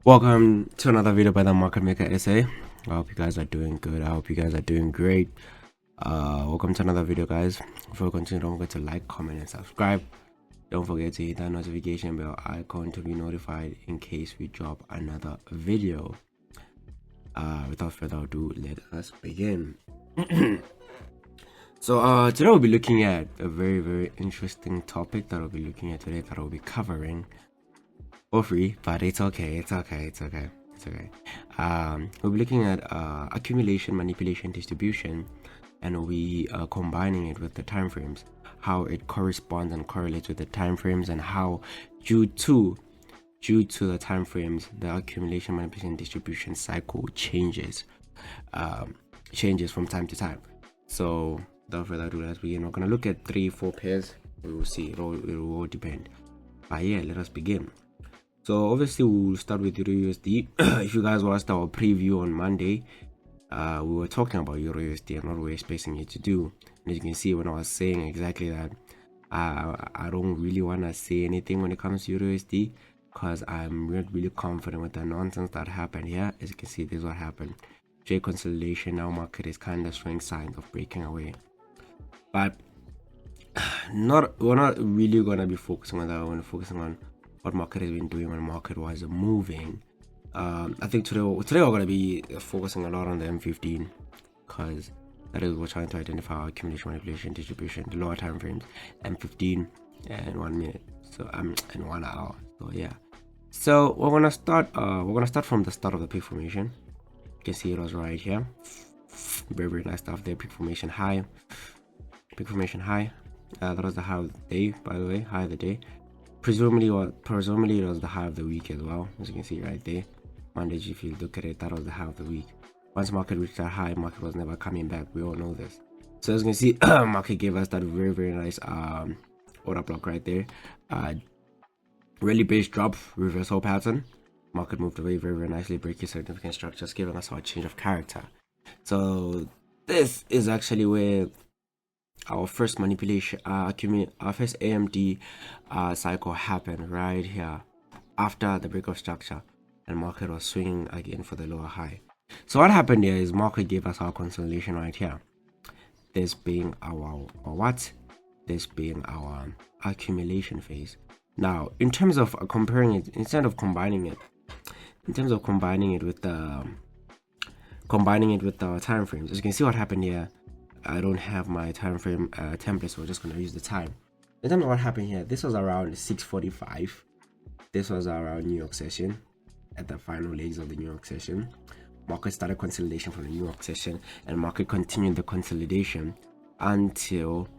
Welcome to another video by the Market Maker SA. I hope you guys are doing good. I hope you guys are doing great. Welcome to another video, guys. Before we continue, don't forget to like, comment, and subscribe. Don't forget to hit that notification bell icon to be notified in case we drop another video. Without further ado, let us begin. So today we'll be looking at a very interesting topic that we'll be looking at today, that we'll be covering for free, but it's okay. We'll be looking at accumulation, manipulation, distribution, and we'll be combining it with the time frames, how it corresponds and correlates with the time frames, and how due to the time frames, the accumulation, manipulation, distribution cycle changes from time to time. So without further ado, let's begin. We're gonna look at 3-4 pairs. We will see. It will all depend. But yeah, let us begin. So obviously we'll start with Euro USD. If you guys watched our preview on Monday, we were talking about Euro USD and what we're expecting it to do. And as you can see, when I was saying exactly that, I don't really want to say anything when it comes to Euro USD, because I'm not really confident with the nonsense that happened here. As you can see, this is what happened. J consolidation. Now market is kind of showing signs of breaking away, but we're not really gonna be focusing on that. We're focusing on what market has been doing when market was moving. I think today we're going to be focusing a lot on the M15, because that is what we're trying to identify our accumulation, manipulation, distribution, the lower time frames, M15 and 1 minute, so and 1 hour. So yeah, so we're gonna start from the start of the peak formation. You can see it was right here. Very nice stuff there. Peak formation high. That was the high of the day, by the way. High of the day. Presumably it was the high of the week as well, as you can see right there. Monday, if you look at it, that was the high of the week. Once market reached that high, market was never coming back. We all know this. So as you can see, market gave us that very nice order block right there. Really base drop, reversal pattern. Market moved away very nicely, breaking significant structures, giving us our change of character. So this is actually where our first manipulation, our first AMD cycle happened right here after the break of structure, and market was swinging again for the lower high. So what happened here is market gave us our consolidation right here. This being our accumulation phase. Now, in terms of comparing it, instead of combining it with the time frames, as you can see what happened here. I don't have my time frame template, so we're just going to use the time. In terms of what happened here, this was around 6:45. This was around New York session, at the final legs of the New York session. Market started consolidation from the New York session, and market continued the consolidation until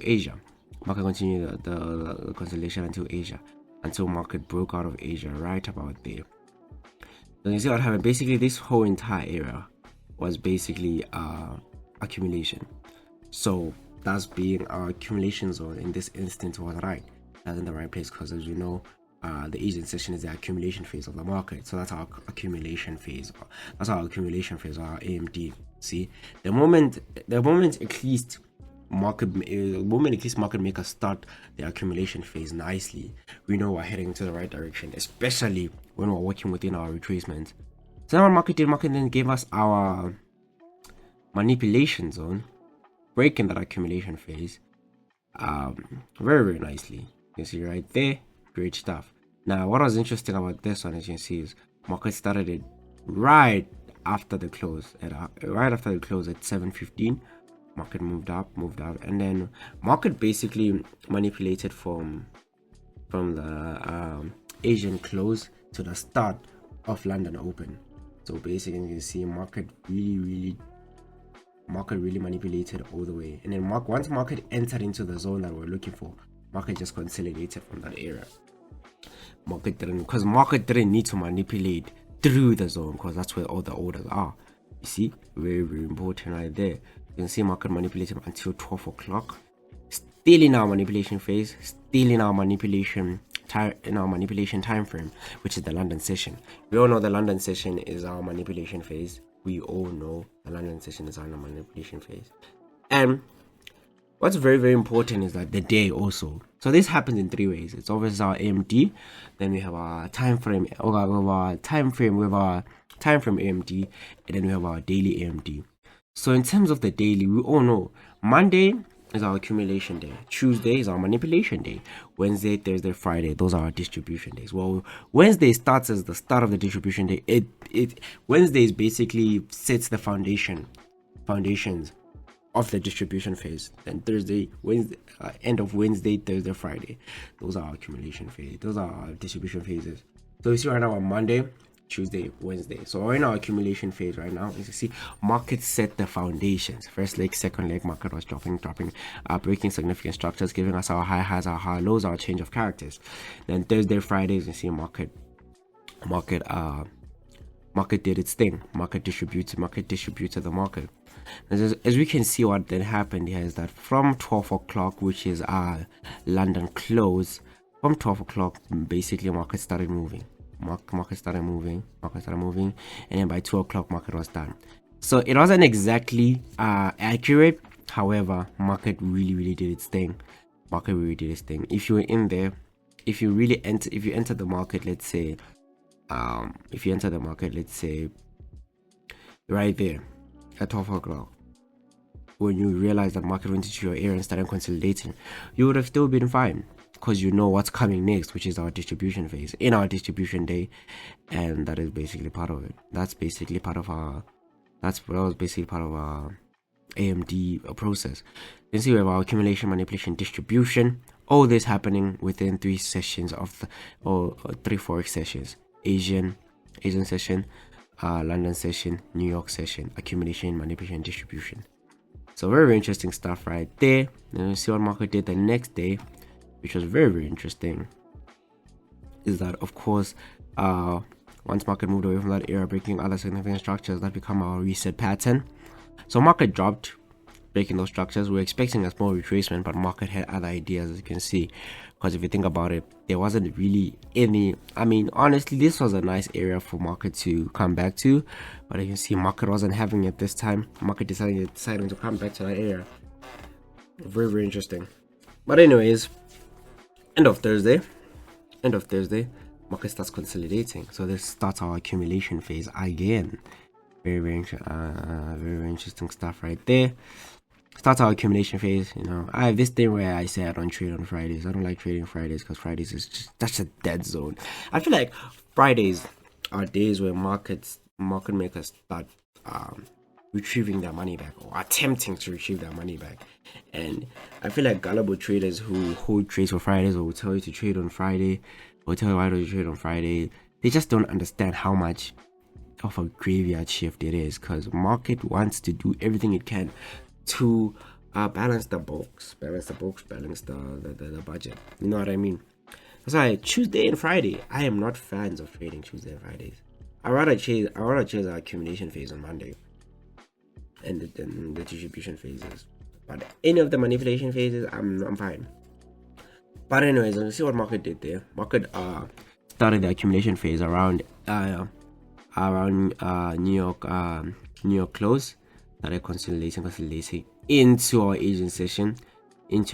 Asia. Market continued the consolidation until Asia, until market broke out of Asia right about there. So you see what happened. Basically, this whole entire area was basically accumulation. So that's being our accumulation zone in this instance was right. That's in the right place, because as you know, the Asian session is the accumulation phase of the market. So that's our accumulation phase. That's our accumulation phase, our AMD. See, the moment at least market makers start the accumulation phase nicely, we know we're heading to the right direction, especially when we're working within our retracement. So now market then gave us our manipulation zone, breaking that accumulation phase very nicely. You can see right there. Great stuff. Now what was interesting about this one, as you can see, is market started it right after the close at 7:15. Market moved out, and then market basically manipulated from the Asian close to the start of London open. So basically you can see market really manipulated all the way, and then once market entered into the zone that we're looking for, market just consolidated from that area. Market didn't need to manipulate through the zone, because that's where all the orders are. You see, very important right there. You can see market manipulated until 12 o'clock, still in our manipulation phase, still in our manipulation time frame, which is the London session. We all know the London session is our manipulation phase. We all know the London session is our manipulation phase. And what's very, very important is that the day also. So this happens in 3 ways. It's always our AMD, then we have our time frame, or our time frame with our time frame AMD, and then we have our daily AMD. So in terms of the daily, we all know Monday is our accumulation day, Tuesday is our manipulation day, Wednesday, Thursday, Friday, those are our distribution days. Well, Wednesday starts as the start of the distribution day. Wednesday basically sets the foundations of the distribution phase. Then Thursday, Wednesday, end of Wednesday, Thursday, Friday, those are our accumulation phase, those are our distribution phases. So you see right now on Monday, Tuesday, Wednesday. So we're in our accumulation phase right now. As you see, market set the foundations. First leg, second leg, market was dropping, breaking significant structures, giving us our high highs, our high lows, our change of characters. Then Thursday, Friday, as you see, market did its thing. Market distributed the market. As we can see, what then happened here is that from 12 o'clock, which is our London close, from 12 o'clock, basically market started moving. Market started moving, and then by 2 o'clock, market was done. So it wasn't exactly accurate. However, market really did its thing. If you were in there, if you enter the market, let's say, right there at 12 o'clock, when you realize that market went into your area and started consolidating, you would have still been fine, because you know what's coming next, which is our distribution phase in our distribution day, and that is basically part of it. That was basically part of our AMD process. You see we have our accumulation, manipulation, distribution, all this happening within 3 sessions of 3 forex sessions: Asian session, London session, New York session, accumulation, manipulation, distribution. So very interesting stuff right there. Then you see what market did the next day, which was very interesting, is that, of course, once market moved away from that area, breaking other significant structures, that become our reset pattern. So market dropped, breaking those structures. We were expecting a small retracement, but market had other ideas, as you can see, because if you think about it, there wasn't really any. I mean, honestly, this was a nice area for market to come back to, but you can see market wasn't having it this time. Market deciding to come back to that area. Very interesting. But anyways, end of Thursday, market starts consolidating. So this starts our accumulation phase again. Very interesting stuff right there. Starts our accumulation phase. You know, I have this thing where I say I don't trade on Fridays. I don't like trading Fridays because Fridays is just such a dead zone. I feel like Fridays are days where market makers start retrieving their money back, or attempting to retrieve their money back. And I feel like gullible traders who hold trades for Fridays, or will tell you to trade on Friday, or tell you why don't you trade on Friday, they just don't understand how much of a graveyard shift it is, because market wants to do everything it can to balance the books, balance the budget. You know what I mean? That's why Tuesday and Friday, I am not fans of trading Tuesday and Fridays. I rather chase our accumulation phase on Monday and the distribution phases. But any of the manipulation phases, I'm fine. But anyways, let's see what market did there. Market started the accumulation phase around New York close. Started consolidating into our Asian session. And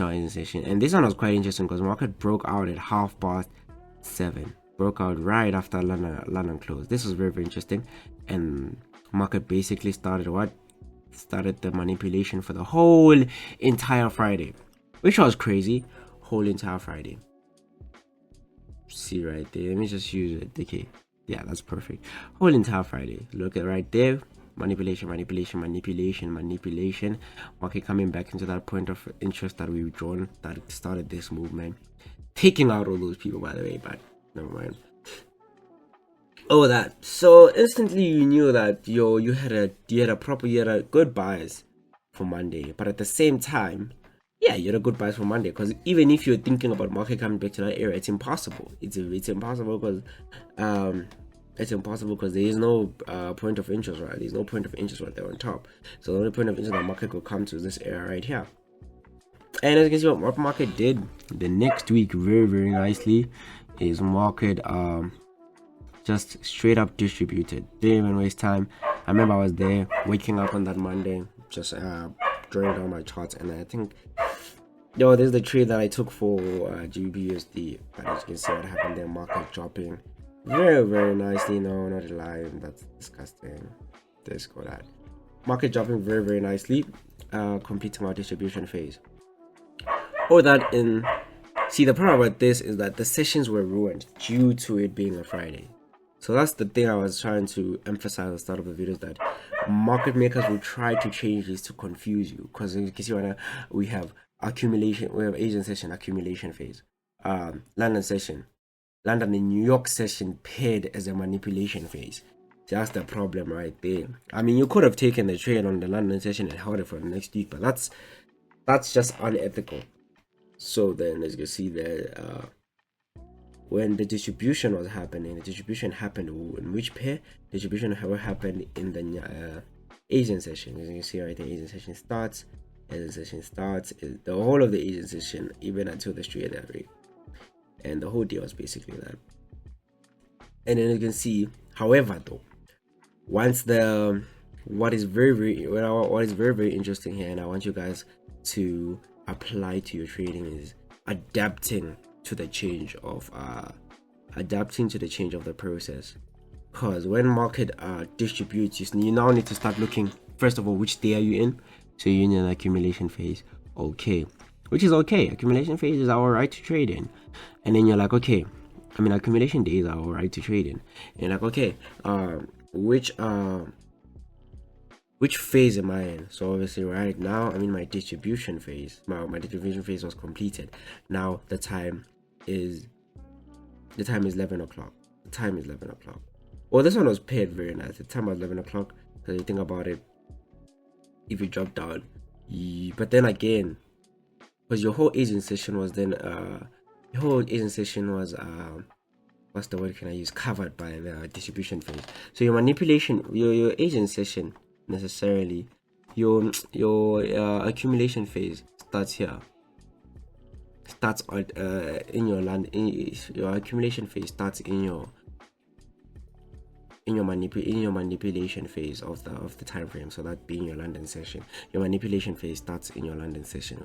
this one was quite interesting because market broke out at 7:30. Broke out right after London close. This was very interesting, and market basically started the manipulation for the whole entire Friday, which was crazy. Whole entire Friday. See right there. Let me just use it. Okay, yeah, that's perfect. Whole entire Friday. Look at right there. Manipulation. Market coming back into that point of interest that we've drawn, that started this movement, taking out all those people, by the way, but never mind. That. So instantly you knew that you had a good bias for Monday, but at the same time, yeah, you had a good bias for Monday, because even if you're thinking about market coming back to that area, it's impossible. It's impossible because there is no point of interest, right? There's no point of interest right there on top. So the only point of interest that market could come to is this area right here. And as you can see, what market did the next week very nicely is market just straight up distributed. Didn't even waste time. I remember I was there waking up on that Monday, just drawing down my charts, and I think, yo, this is the trade that I took for GBUSD. But as you can see what happened there, market dropping very nicely. No, not a lie, that's disgusting. Let's go that. Market dropping very nicely, completing our distribution phase. All that in. See, the problem about this is that the sessions were ruined due to it being a Friday. So that's the thing I was trying to emphasize at the start of the video, is that market makers will try to change this to confuse you. Because you can see right now, we have accumulation, we have Asian session, accumulation phase, London session, London and New York session paired as a manipulation phase. So that's the problem right there. I mean, you could have taken the trade on the London session and held it for the next week, but that's just unethical. So then, as you can see there, when the distribution was happening, the distribution happened in which pair? Distribution happened in the Asian session. As you can see right there, Asian session starts, the whole of the Asian session, even until the straight average. And the whole deal was basically that. And then you can see, however, though, once what is very interesting here, and I want you guys to apply to your trading, is adapting to the change of the process. Because when market distributes, you now need to start looking, first of all, which day are you in. So you're in an accumulation phase, okay, which is okay. Accumulation phase is our right to trade in. And then you're like, okay, I mean, accumulation days are all right to trade in. And you're like, okay, which phase am I in? So obviously right now I'm in my distribution phase. My distribution phase was completed. Now the time is 11 o'clock. The time is 11 o'clock. Well, this one was paired very nice. The time was 11 o'clock. Because you think about it, if you drop down, but then again, because your whole Asian session was then what's the word can I use, covered by the distribution phase. So your manipulation, your Asian session, necessarily your accumulation phase starts here, starts in your your accumulation phase starts in your manipulation phase of the time frame. So that being your London session, your manipulation phase starts in your London session,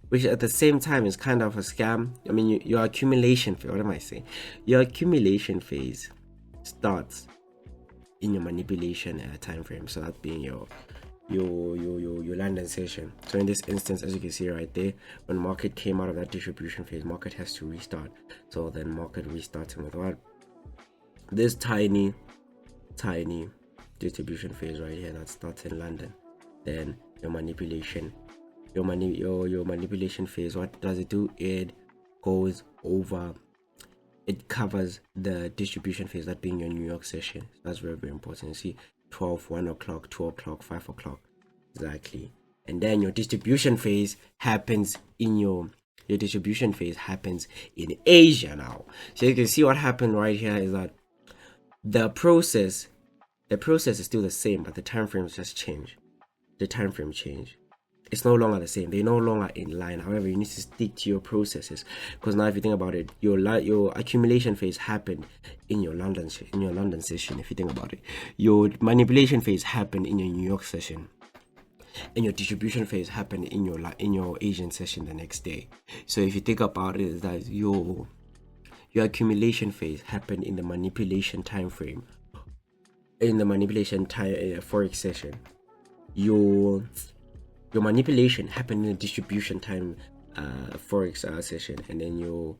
which at the same time is kind of a scam. I mean, your accumulation phase, what am I saying? Your accumulation phase starts in your manipulation time frame. So that being your London session. So in this instance, as you can see right there, when market came out of that distribution phase, market has to restart. So then market restarting with what? This tiny distribution phase right here that starts in London. Then your manipulation phase, what does it do? It goes over, it covers the distribution phase, that being your New York session. That's very important. You see 12, 1 o'clock, 2 o'clock, 5 o'clock, exactly. And then your distribution phase happens in Asia now. So you can see what happened right here is that the process is still the same, but the time frames just change. The time frame change. It's no longer the same. They're no longer in line. However, you need to stick to your processes, because now if you think about it, your accumulation phase happened in your London session. If you think about it, your manipulation phase happened in your New York session, and your distribution phase happened in your Asian session the next day. So if you think about it, that your accumulation phase happened in the manipulation time frame, in the manipulation forex session. Your manipulation happened in the distribution time forex session, and then your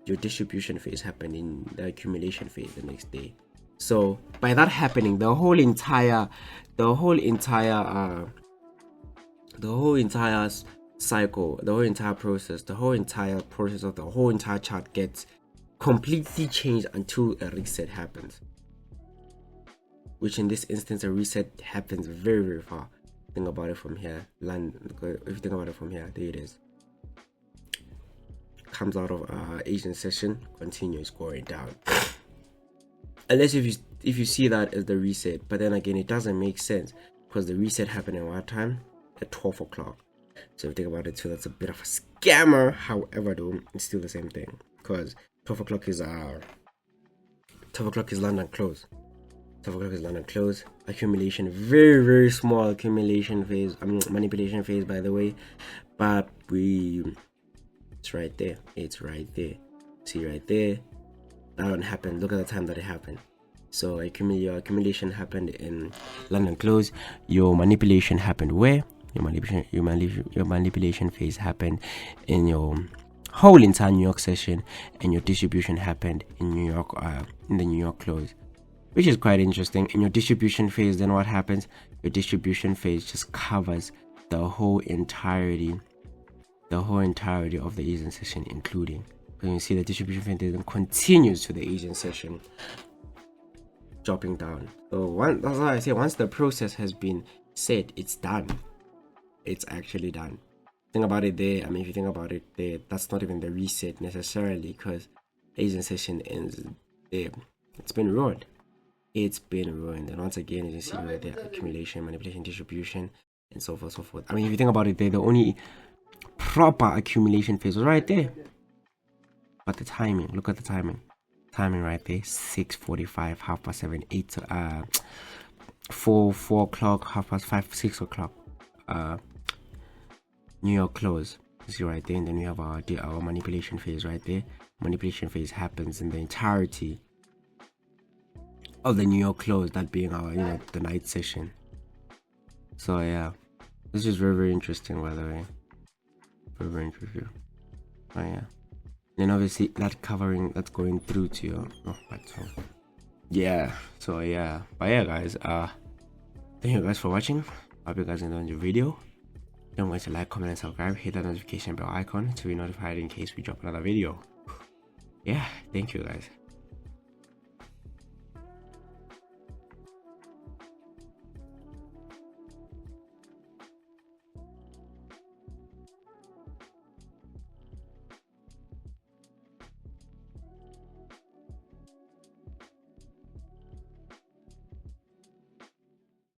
distribution phase happened in the accumulation phase the next day. So by that happening, the whole entire cycle, the whole entire process of the whole entire chart gets completely changed until a reset happens. Which in this instance, a reset happens very far. Think about it from here. If you think about it from here, there it is. Comes out of Asian session, continues going down. Unless if you see that as the reset, but then again, it doesn't make sense, because the reset happened at what time? At 12 o'clock. So if you think about it too, that's a bit of a scammer. However, though, it's still the same thing, because 12 o'clock is London close. 12 o'clock is London close. Accumulation, very small accumulation phase. I mean manipulation phase, by the way. But it's right there. It's right there. See right there. That one happened. Look at the time that it happened. So your accumulation happened in London close. Your manipulation happened where? Your manipulation phase happened in your whole entire New York session, and your distribution happened in New York, in the New York close, which is quite interesting. In your distribution phase, then what happens? Your distribution phase just covers the whole entirety of the Asian session, including. When you see the distribution phase then continues to the Asian session, dropping down. So that's why I say once the process has been set, it's done. It's actually done. Think about it there. I mean, if you think about it there, that's not even the reset necessarily, because Asian session ends there. It's been ruined. And once again, you see right there, accumulation, manipulation, distribution, and so forth, so forth. I mean, if you think about it there, the only proper accumulation phase was right there. But the timing, look at the timing right there, 6:45, 7:30, 8 4 o'clock, 5:30, 6 o'clock, New York close. You see right there, and then we have our manipulation phase right there. Manipulation phase happens in the entirety of the New York close, that being our the night session. So yeah, this is very interesting, by the way. Very interesting. Oh yeah. Then obviously that's going through to your yeah. So yeah, but yeah guys, thank you guys for watching. Hope you guys enjoyed the video. Don't forget to like, comment, and subscribe. Hit that notification bell icon to be notified in case we drop another video. Yeah, thank you guys.